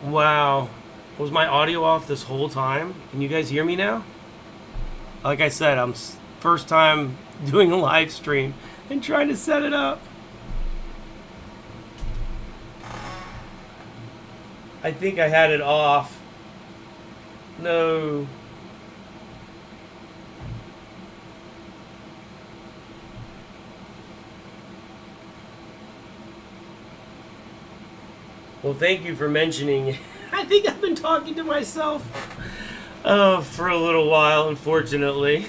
Wow. Was my audio off this whole time? Can you guys hear me now? Like I said, first time doing a live stream and trying to set it up. I think I had it off. No. Well, thank you for mentioning. I think I've been talking to myself for a little while, unfortunately.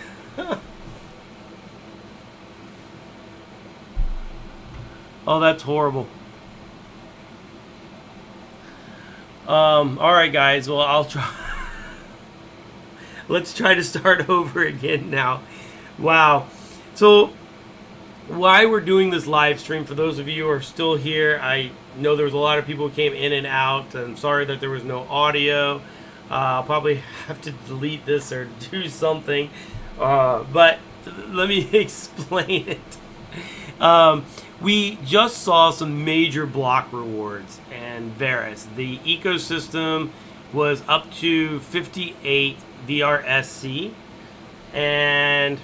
Oh, that's horrible. All right, guys. Well, I'll try. Let's try to start over again now. Wow. So, why we're doing this live stream, for those of you who are still here, I know there was a lot of people who came in and out. I'm sorry that there was no audio. I'll probably have to delete this or do something. But let me explain it. We just saw some major block rewards and VRSC. The ecosystem was up to 58 VRSC, and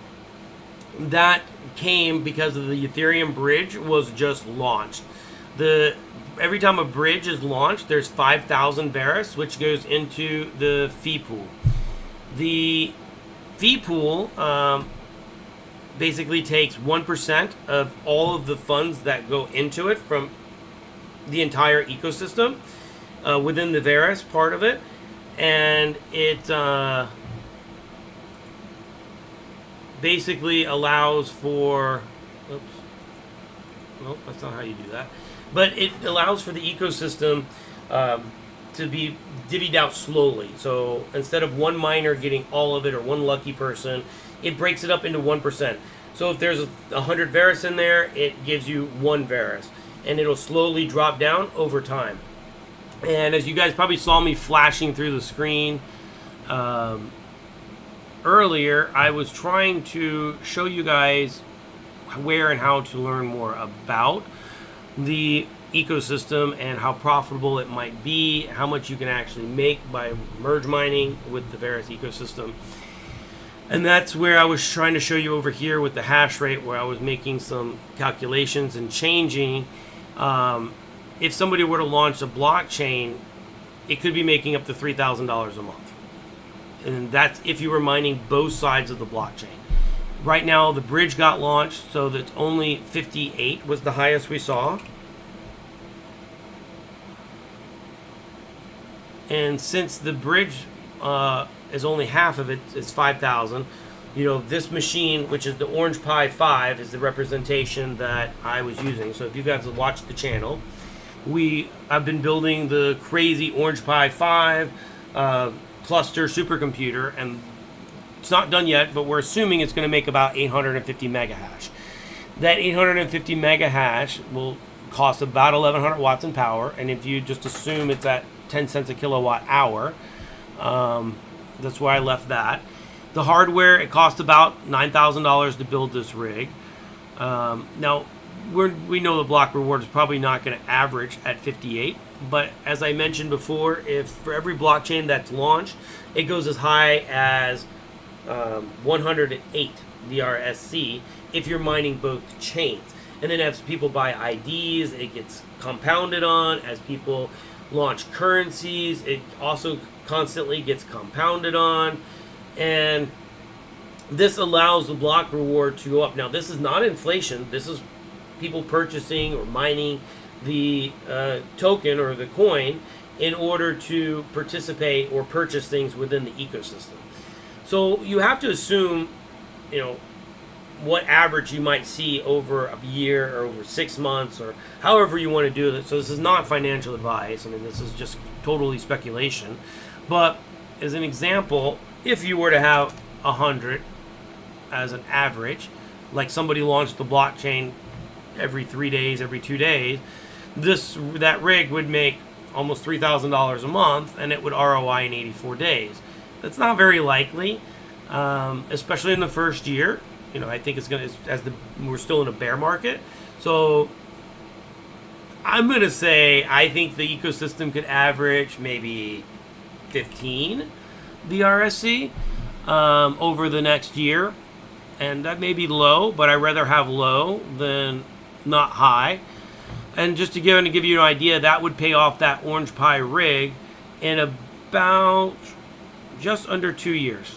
that came because of the Ethereum bridge was just launched. Every time a bridge is launched, there's 5,000 VRSC, which goes into the fee pool. The fee pool basically takes 1% of all of the funds that go into it from the entire ecosystem within the VRSC part of it, and it basically allows for, oops, nope, that's not how you do that, but it allows for the ecosystem to be divvied out slowly. So instead of one miner getting all of it or one lucky person, it breaks it up into 1%. So if there's 100 VRSC in there, it gives you 1 VRSC, and it'll slowly drop down over time. And as you guys probably saw me flashing through the screen earlier, I was trying to show you guys where and how to learn more about the ecosystem and how profitable it might be, how much you can actually make by merge mining with the VRSC ecosystem. And that's where I was trying to show you over here with the hash rate, where I was making some calculations and changing. If somebody were to launch a blockchain, it could be making up to $3,000 a month. And that's if you were mining both sides of the blockchain. Right now, the bridge got launched, so that only 58 was the highest we saw. And since the bridge is only half of it, it's 5,000. You know, this machine, which is the Orange Pi 5, is the representation that I was using. So if you guys have watched the channel, I've been building the crazy Orange Pi 5 cluster supercomputer, and it's not done yet, but we're assuming it's going to make about 850 mega hash. That 850 mega hash will cost about 1,100 watts in power, and if you just assume it's at 10 cents a kilowatt hour, that's where I left that. The hardware, it cost about $9,000 to build this rig. Now, we know the block reward is probably not going to average at 58, but as I mentioned before, if for every blockchain that's launched, it goes as high as 108 VRSC if you're mining both chains. And then as people buy IDs, it gets compounded on. As people launch currencies, it also constantly gets compounded on. And this allows the block reward to go up. Now, this is not inflation. This is people purchasing or mining the token or the coin in order to participate or purchase things within the ecosystem. So you have to assume, you know, what average you might see over a year or over 6 months or however you want to do it. So this is not financial advice. I mean, this is just totally speculation. But as an example, if you were to have 100 as an average, like somebody launched the blockchain every 3 days, every 2 days, that rig would make almost $3,000 a month, and it would ROI in 84 days. That's not very likely, especially in the first year. You know, I think it's going to, we're still in a bear market. So I'm going to say I think the ecosystem could average maybe 15 VRSC over the next year. And that may be low, but I'd rather have low than not high. And just to give you an idea, that would pay off that Orange Pi rig in about just under 2 years.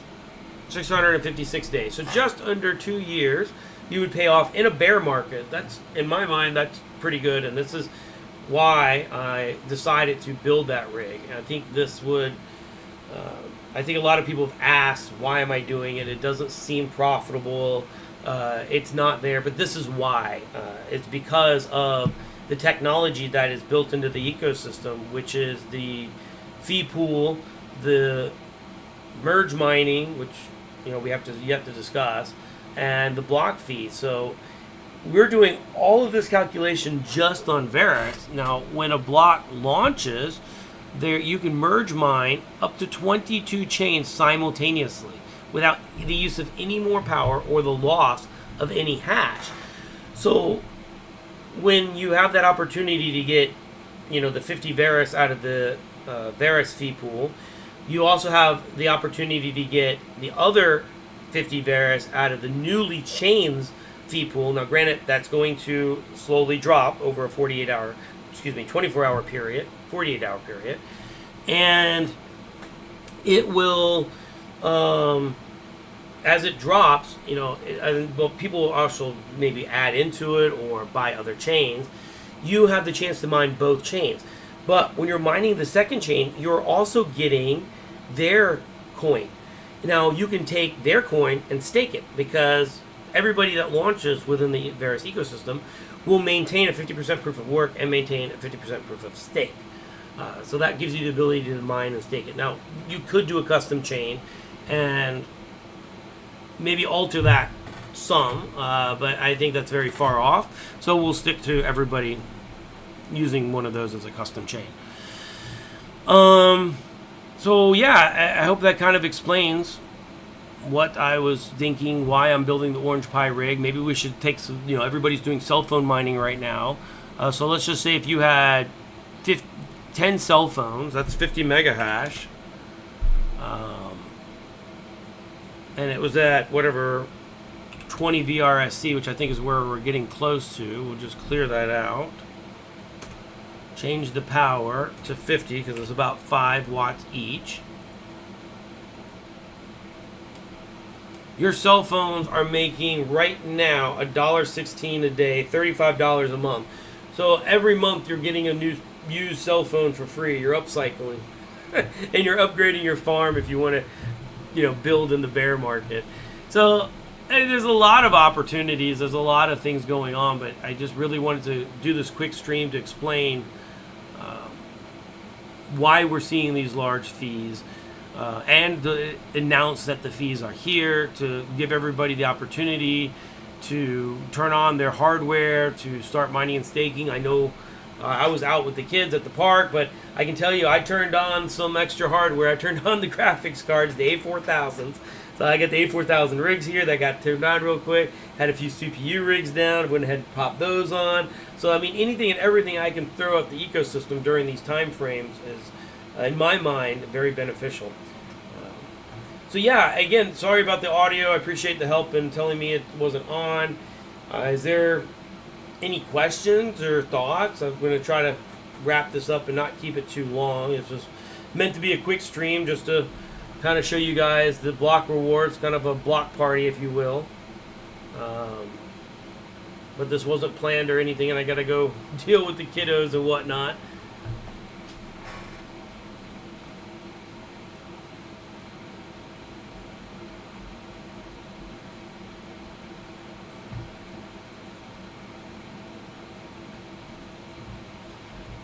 656 days. So just under 2 years, you would pay off in a bear market. That's, in my mind, that's pretty good. And this is why I decided to build that rig. And I think this would... I think a lot of people have asked, why am I doing it? It doesn't seem profitable. It's not there. But this is why. It's because of the technology that is built into the ecosystem, which is the fee pool, the merge mining, which we have to yet to discuss, and the block fee. So we're doing all of this calculation just on VRSC. Now, when a block launches, there you can merge mine up to 22 chains simultaneously without the use of any more power or the loss of any hash. So when you have that opportunity to get the 50 VRSC out of the VRSC fee pool, you also have the opportunity to get the other 50 VRSC out of the newly chains fee pool. Now granted, that's going to slowly drop over a 24-hour period, 48-hour period, and it will, as it drops, people will also maybe add into it or buy other chains. You have the chance to mine both chains. But when you're mining the second chain, you're also getting their coin. Now, you can take their coin and stake it, because everybody that launches within the VRSC ecosystem will maintain a 50% proof of work and maintain a 50% proof of stake. So that gives you the ability to mine and stake it. Now, you could do a custom chain and maybe alter that some, but I think that's very far off. So we'll stick to everybody using one of those as a custom chain. So yeah, I hope that kind of explains what I was thinking, why I'm building the Orange Pi rig. Maybe we should take some, everybody's doing cell phone mining right now. So let's just say if you had 10 cell phones, that's 50 mega hash. And it was at whatever 20 VRSC, which I think is where we're getting close to. We'll just clear that out. Change the power to 50 because it's about 5 watts each. Your cell phones are making right now $1.16 a day, $35 a month. So every month you're getting a new used cell phone for free. You're upcycling. And you're upgrading your farm if you want to, build in the bear market. So there's a lot of opportunities. There's a lot of things going on, but I just really wanted to do this quick stream to explain why we're seeing these large fees, and to announce that the fees are here, to give everybody the opportunity to turn on their hardware, to start mining and staking. I know I was out with the kids at the park, but I can tell you I turned on some extra hardware. I turned on the graphics cards, the A4000s. So I got the A4000 rigs here that got turned on real quick. Had a few CPU rigs down. Went ahead and popped those on. So I mean, anything and everything I can throw at the ecosystem during these time frames is, in my mind, very beneficial. So yeah, again, sorry about the audio. I appreciate the help in telling me it wasn't on. Is there any questions or thoughts? I'm going to try to wrap this up and not keep it too long. It's just meant to be a quick stream just to kind of show you guys the block rewards, kind of a block party, if you will. But this wasn't planned or anything, and I got to go deal with the kiddos and whatnot.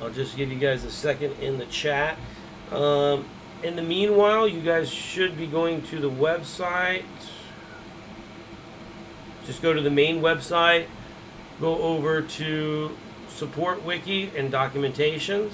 I'll just give you guys a second in the chat. In the meanwhile, you guys should be going to the website. Just go to the main website, go over to Support Wiki and Documentations.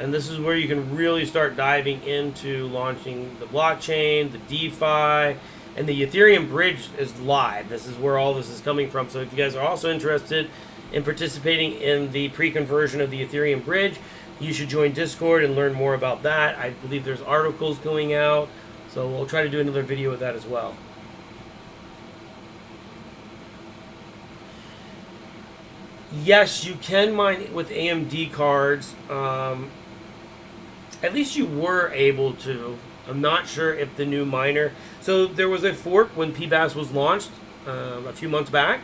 And this is where you can really start diving into launching the blockchain, the DeFi, and the Ethereum bridge is live. This is where all this is coming from. So if you guys are also interested in participating in the pre-conversion of the Ethereum bridge. You should join Discord and learn more about that. I believe there's articles going out, so we'll try to do another video with that as well. Yes, you can mine with AMD cards. At least you were able to. I'm not sure if the new miner... So there was a fork when PBAS was launched a few months back.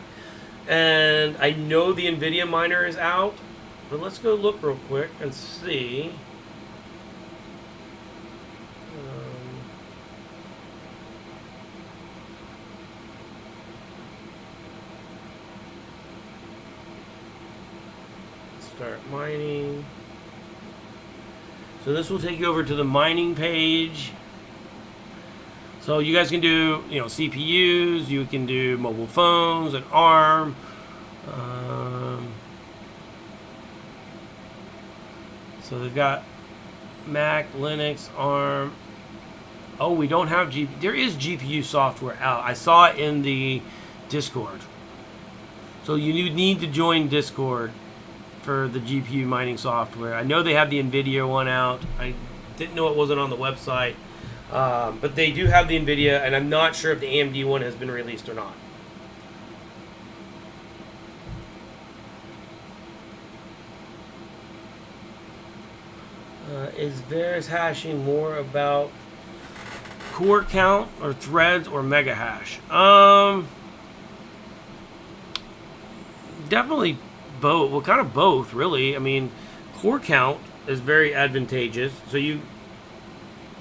And I know the NVIDIA miner is out. But let's go look real quick and see. Start mining. So this will take you over to the mining page. So you guys can do, CPUs, you can do mobile phones and ARM. So they've got Mac, Linux, ARM. Oh, we don't have there is GPU software out. I saw it in the Discord. So you need to join Discord for the GPU mining software. I know they have the NVIDIA one out. I didn't know it wasn't on the website. But they do have the NVIDIA, and I'm not sure if the AMD one has been released or not. Is VRSC hashing more about core count or threads or mega hash? Definitely both. Well, kind of both, really. I mean, core count is very advantageous. So you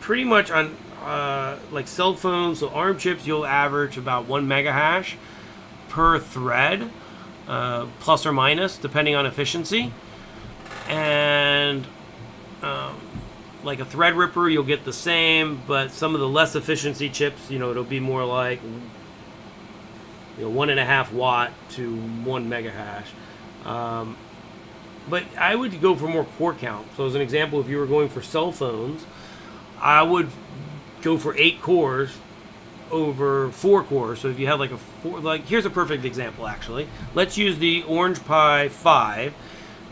pretty much on like cell phones, so ARM chips, you'll average about 1 mega hash per thread, plus or minus, depending on efficiency. And like a Threadripper, you'll get the same, but some of the less efficiency chips, it'll be more like 1.5 watt to 1 mega hash. But I would go for more core count. So as an example, if you were going for cell phones, I would go for 8 cores over 4 cores. So if you have like here's a perfect example actually. Let's use the Orange Pi 5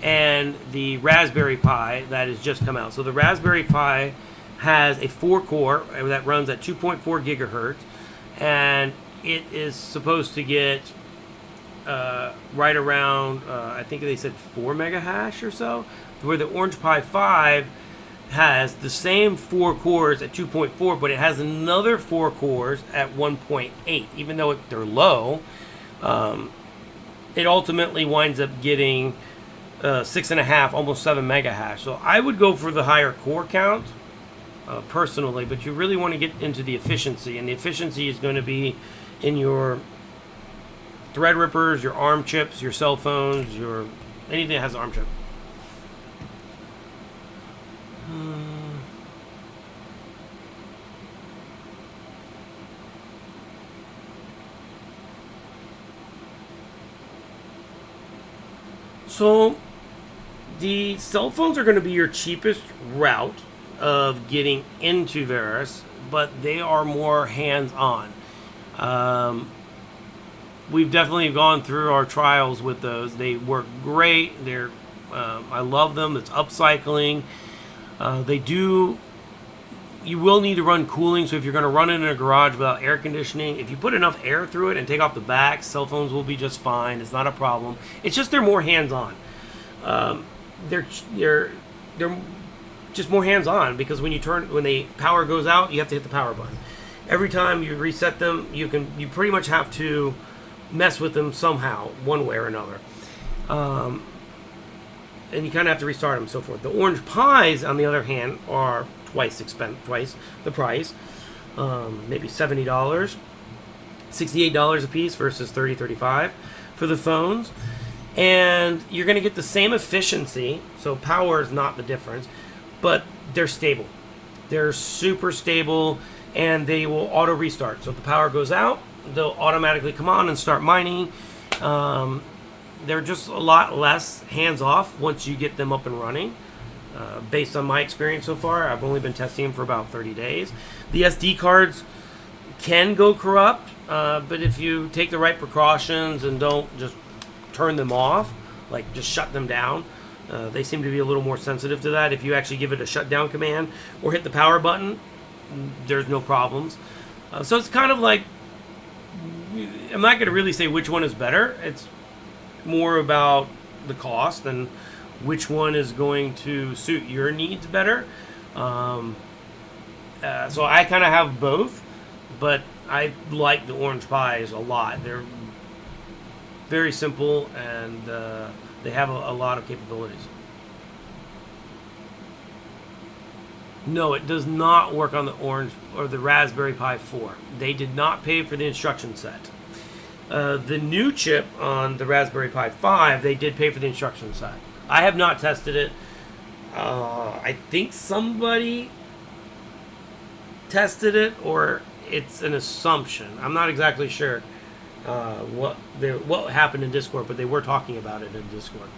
and the Raspberry Pi that has just come out. So the Raspberry Pi has a 4-core that runs at 2.4 gigahertz, and it is supposed to get right around, I think they said 4 mega hash or so, where the Orange Pi 5 has the same 4 cores at 2.4, but it has another 4 cores at 1.8. Even though they're low, it ultimately winds up getting 6.5, almost 7 mega hash. So I would go for the higher core count personally, but you really want to get into the efficiency, and the efficiency is going to be in your Threadrippers, your ARM chips, your cell phones, your anything that has an ARM chip. So the cell phones are going to be your cheapest route of getting into VRSC, but they are more hands-on. We've definitely gone through our trials with those. They work great. I love them. It's upcycling. You will need to run cooling, so if you're going to run it in a garage without air conditioning, if you put enough air through it and take off the back, cell phones will be just fine. It's not a problem. It's just they're more hands-on. They're just more hands-on because when the power goes out, you have to hit the power button. Every time you reset them, you pretty much have to mess with them somehow, one way or another. And you kind of have to restart them and so forth. The Orange Pis, on the other hand, are twice the price, maybe $70, $68 a piece versus $35 for the phones, and you're going to get the same efficiency. So power is not the difference, but they're stable. They're super stable, and they will auto restart. So if the power goes out, they'll automatically come on and start mining. They're just a lot less hands-off once you get them up and running. Based on my experience so far, I've only been testing them for about 30 days. The SD cards can go corrupt, but if you take the right precautions and don't just turn them off, like just shut them down. They seem to be a little more sensitive to that. If you actually give it a shutdown command or hit the power button, there's no problems. So it's kind of like, I'm not going to really say which one is better. It's more about the cost and which one is going to suit your needs better. So I kind of have both, but I like the Orange Pis a lot. They're very simple and they have a lot of capabilities. No, it does not work on the Orange or the Raspberry Pi 4. They did not pay for the instruction set. The new chip on the Raspberry Pi 5, they did pay for the instruction set. I have not tested it. I think somebody tested it, or it's an assumption. I'm not exactly sure what happened in Discord, but they were talking about it in Discord.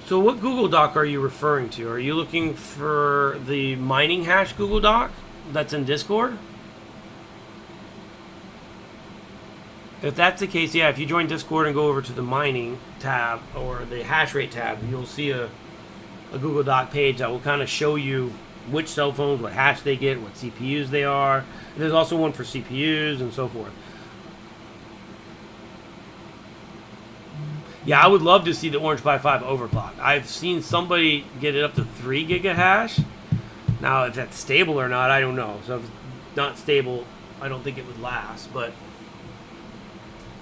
So what Google Doc are you referring to? Are you looking for the mining hash Google Doc that's in Discord? If that's the case, yeah, if you join Discord and go over to the mining tab or the hash rate tab, you'll see a Google Doc page that will kind of show you which cell phones, what hash they get, what CPUs they are. And there's also one for CPUs and so forth. Yeah, I would love to see the Orange Pi 5 overclock. I've seen somebody get it up to 3 gigahash. Now, if that's stable or not, I don't know. So if it's not stable, I don't think it would last. But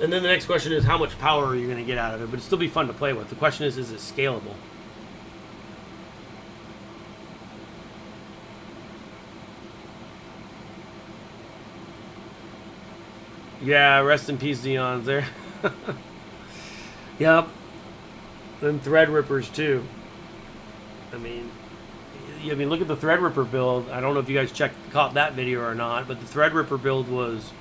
and then the next question is, how much power are you going to get out of it? But it'd still be fun to play with. The question is it scalable? Yeah, rest in peace, Xeons there. Yep. And Threadrippers too. I mean, look at the Threadripper build. I don't know if you guys caught that video or not, but the Threadripper build was,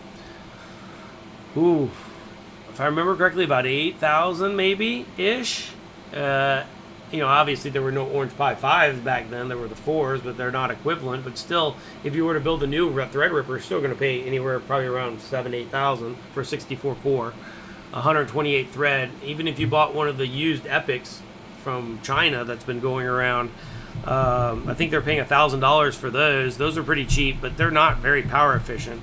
if I remember correctly, about 8,000 maybe ish. Obviously there were no Orange Pi 5s back then. There were the 4s, but they're not equivalent. But still, if you were to build a new Threadripper, you're still going to pay anywhere probably around 7,000-8,000 for a 64 core. 128 thread. Even if you bought one of the used Epics from China that's been going around, I think they're paying $1,000 for those. Those are pretty cheap, but they're not very power efficient.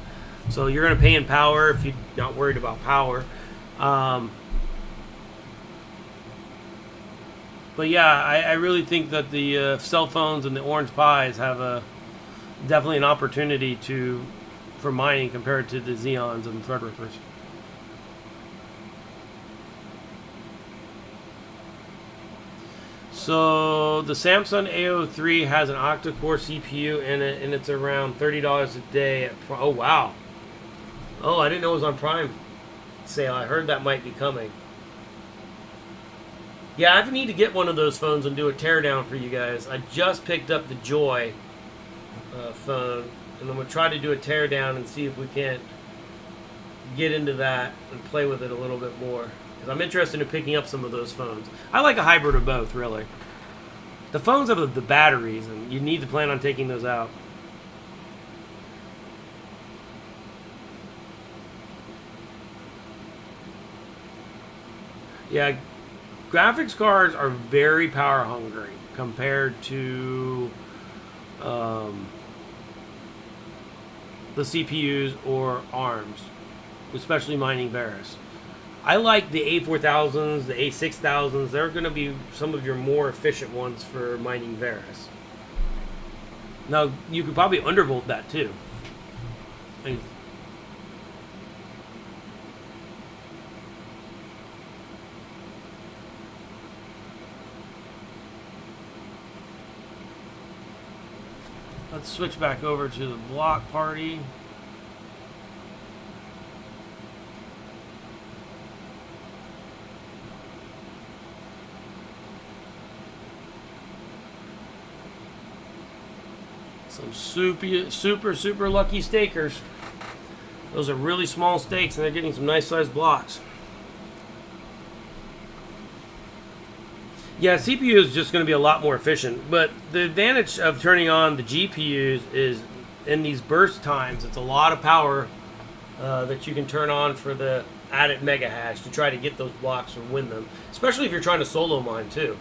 So you're going to pay in power if you're not worried about power. But yeah, I really think that the cell phones and the Orange Pis have definitely an opportunity for mining compared to the Xeons and Threadrippers. So the Samsung A03 has an octa-core CPU in it, and it's around $30 a day. Oh wow! Oh, I didn't know it was on Prime sale. I heard that might be coming. Yeah, I need to get one of those phones and do a teardown for you guys. I just picked up the Joy phone, and I'm gonna try to do a teardown and see if we can't get into that and play with it a little bit more. I'm interested in picking up some of those phones. I like a hybrid of both, really. The phones have the batteries, and you need to plan on taking those out. Yeah, graphics cards are very power hungry compared to the CPUs or ARMs, especially mining VRSC. I like the A4000s, the A6000s. They're going to be some of your more efficient ones for mining VRSC. Now, you could probably undervolt that too. Let's switch back over to the block party. Some super lucky stakers. Those are really small stakes, and they're getting some nice sized blocks. Yeah, CPU is just going to be a lot more efficient. But the advantage of turning on the GPUs is in these burst times, it's a lot of power that you can turn on for the added mega hash to try to get those blocks or win them, especially if you're trying to solo mine too.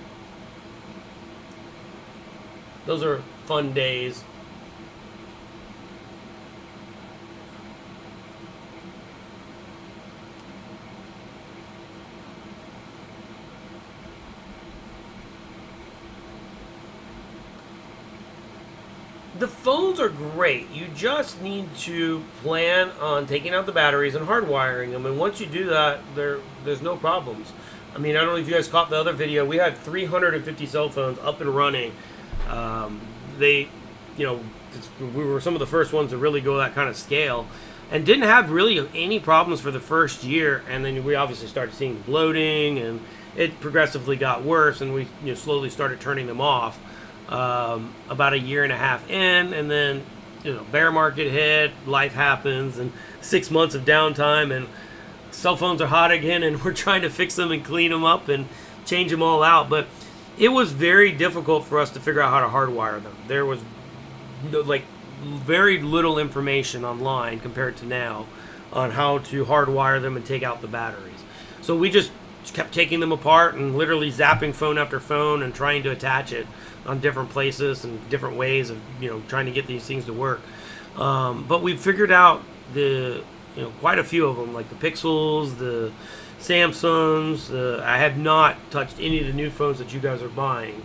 Those are fun days. The phones are great. You just need to plan on taking out the batteries and hardwiring them. And once you do that, there's no problems. I mean, I don't know if you guys caught the other video. We had 350 cell phones up and running. They, you know, we were some of the first ones to really go that kind of scale, and didn't have really any problems for the first year. And then we obviously started seeing bloating, and it progressively got worse, and we slowly started turning them off. About a year and a half in, and then bear market hit, life happens, and 6 months of downtime, and cell phones are hot again, and we're trying to fix them and clean them up and change them all out. But it was very difficult for us to figure out how to hardwire them. There was very little information online compared to now on how to hardwire them and take out the batteries. So we just kept taking them apart and literally zapping phone after phone and trying to attach it on different places and different ways of trying to get these things to work. But we figured out quite a few of them, like the Pixels, the Samsungs. I have not touched any of the new phones that you guys are buying.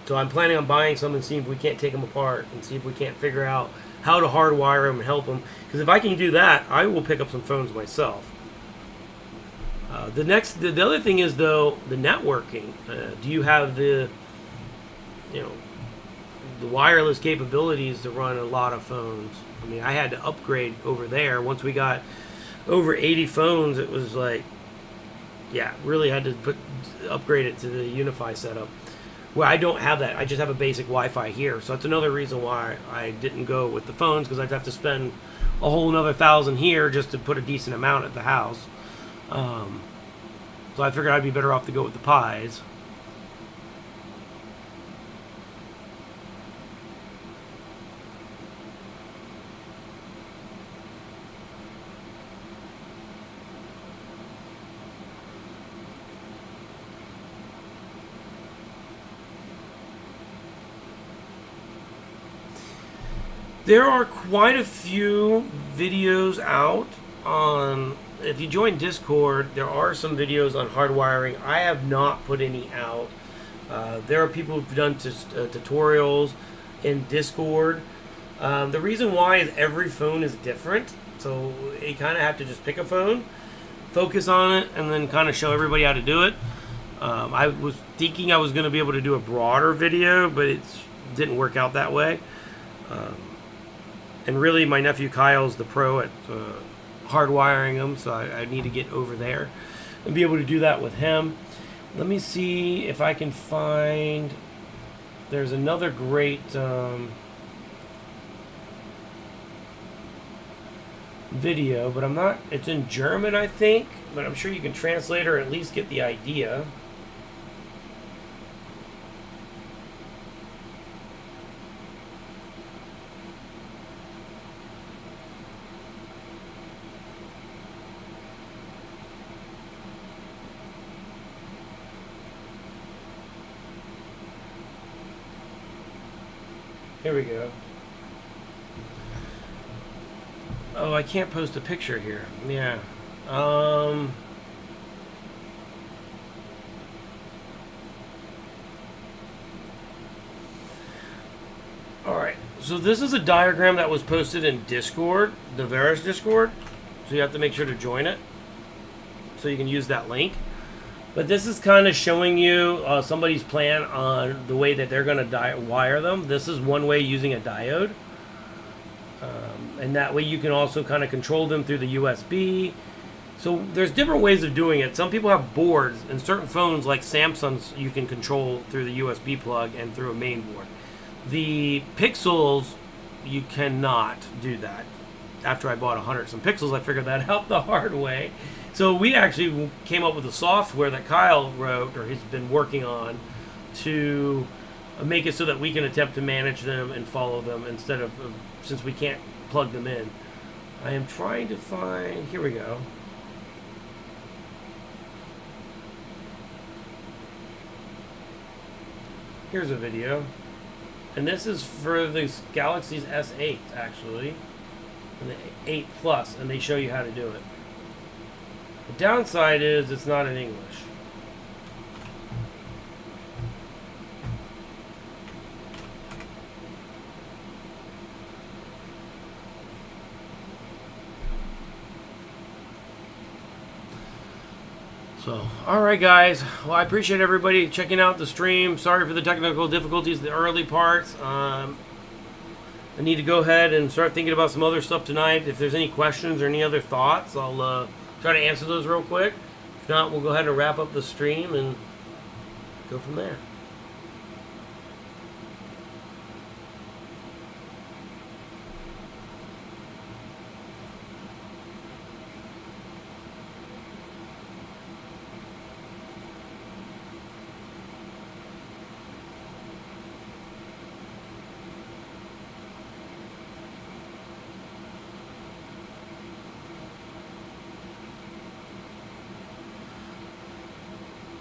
So I'm planning on buying some and seeing if we can't take them apart and see if we can't figure out how to hardwire them and help them. Because if I can do that, I will pick up some phones myself. The other thing is, though, the networking. Do you have the wireless capabilities to run a lot of phones? I mean, I had to upgrade over there. Once we got over 80 phones, it was like, really had to upgrade it to the Unify setup. Well, I don't have that. I just have a basic Wi-Fi here. So that's another reason why I didn't go with the phones, because I'd have to spend a whole another $1,000 here just to put a decent amount at the house. So I figured I'd be better off to go with the Pis. There are quite a few videos out on. If you join Discord, there are some videos on hardwiring. I have not put any out. There are people who've done tutorials in Discord. The reason why is every phone is different. So you kind of have to just pick a phone, focus on it, and then kind of show everybody how to do it. I was thinking I was going to be able to do a broader video, but it didn't work out that way. And really, my nephew Kyle's the pro at hardwiring them, so I need to get over there and be able to do that with him. Let me see if I can find. There's another great video, but I'm not. It's in German, I think, but I'm sure you can translate or at least get the idea. Here we go. Oh, I can't post a picture here. Yeah. Alright. So this is a diagram that was posted in Discord, the VRSC Discord. So you have to make sure to join it so you can use that link. But this is kind of showing you somebody's plan on the way that they're going to wire them. This is one way using a diode. And that way you can also kind of control them through the USB. So there's different ways of doing it. Some people have boards, and certain phones like Samsung's you can control through the USB plug and through a main board. The Pixels, you cannot do that. After I bought 100 some Pixels, I figured that out the hard way. So we actually came up with a software that Kyle wrote, or he's been working on, to make it so that we can attempt to manage them and follow them instead of, since we can't plug them in. I am trying to find, here we go. Here's a video. And this is for the Galaxy's S8, actually. And the 8 Plus, and they show you how to do it. The downside is it's not in English. So, alright guys, well I appreciate everybody checking out the stream. Sorry for the technical difficulties, the early parts. I need to go ahead and start thinking about some other stuff tonight. If there's any questions or any other thoughts, I'll try to answer those real quick. If not, we'll go ahead and wrap up the stream and go from there.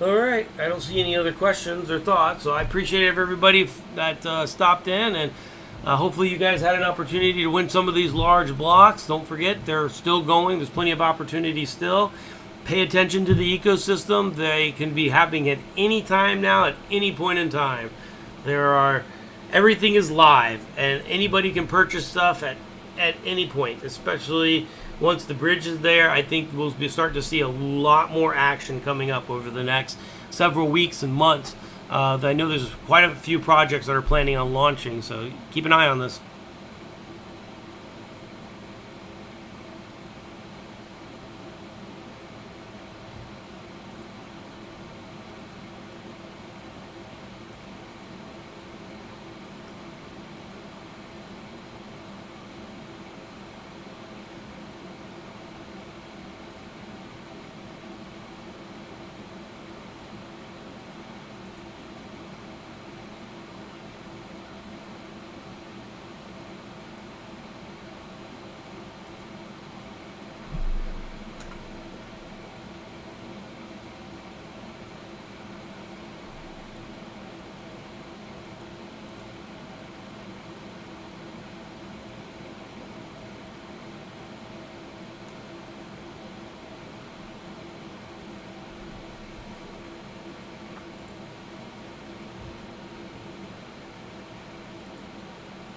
Alright, I don't see any other questions or thoughts, so I appreciate everybody that stopped in, and hopefully you guys had an opportunity to win some of these large blocks. Don't forget, they're still going. There's plenty of opportunities still. Pay attention to the ecosystem. They can be happening at any time now, at any point in time. Everything is live, and anybody can purchase stuff at any point, especially once the bridge is there. I think we'll be starting to see a lot more action coming up over the next several weeks and months. I know there's quite a few projects that are planning on launching, so keep an eye on this.